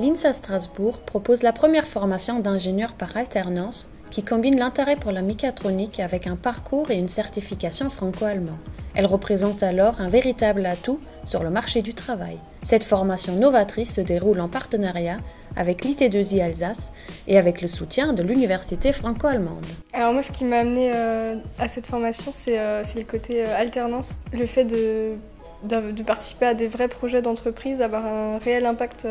L'INSA Strasbourg propose la première formation d'ingénieur par alternance qui combine l'intérêt pour la mécatronique avec un parcours et une certification franco-allemand. Elle représente alors un véritable atout sur le marché du travail. Cette formation novatrice se déroule en partenariat avec l'IT2I Alsace et avec le soutien de l'université franco-allemande. Alors moi, ce qui m'a amené à cette formation, c'est le côté alternance, le fait de participer à des vrais projets d'entreprise, avoir un réel impact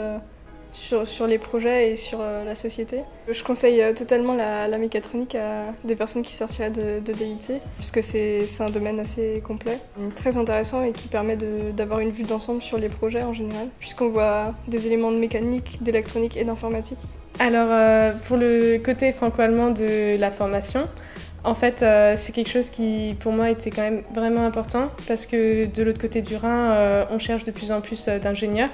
sur les projets et sur la société. Je conseille totalement la mécatronique à des personnes qui sortiraient de DIT, puisque c'est un domaine assez complet, très intéressant et qui permet d'avoir une vue d'ensemble sur les projets en général, puisqu'on voit des éléments de mécanique, d'électronique et d'informatique. Alors pour le côté franco-allemand de la formation, en fait, c'est quelque chose qui, pour moi, était quand même vraiment important parce que de l'autre côté du Rhin, on cherche de plus en plus d'ingénieurs.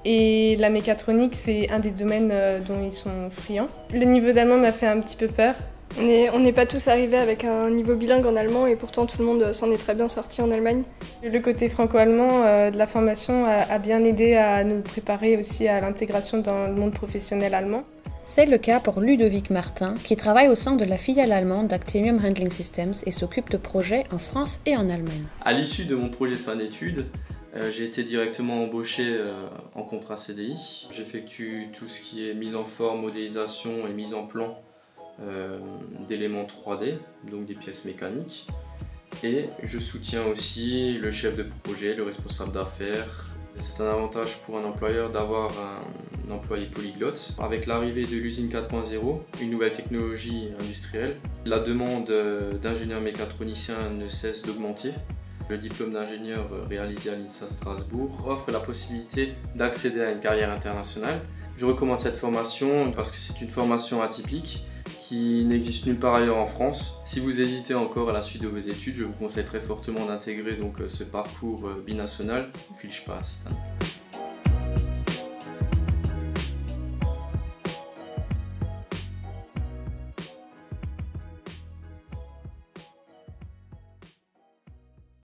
Et la mécatronique, c'est un des domaines dont ils sont friands. Le niveau d'allemand m'a fait un petit peu peur. On n'est pas tous arrivés avec un niveau bilingue en allemand et pourtant tout le monde s'en est très bien sorti en Allemagne. Le côté franco-allemand de la formation a bien aidé à nous préparer aussi à l'intégration dans le monde professionnel allemand. C'est le cas pour Ludovic Martin, qui travaille au sein de la filiale allemande d'Actemium Handling Systems et s'occupe de projets en France et en Allemagne. À l'issue de mon projet de fin d'études, j'ai été directement embauché en contrat CDI. J'effectue tout ce qui est mise en forme, modélisation et mise en plan d'éléments 3D, donc des pièces mécaniques. Et je soutiens aussi le chef de projet, le responsable d'affaires. C'est un avantage pour un employeur d'avoir un employé polyglotte. Avec l'arrivée de l'usine 4.0, une nouvelle technologie industrielle, la demande d'ingénieurs mécatroniciens ne cesse d'augmenter. Le diplôme d'ingénieur réalisé à l'INSA Strasbourg offre la possibilité d'accéder à une carrière internationale. Je recommande cette formation parce que c'est une formation atypique qui n'existe nulle part ailleurs en France. Si vous hésitez encore à la suite de vos études, je vous conseille très fortement d'intégrer ce parcours binational. Viel Spaß.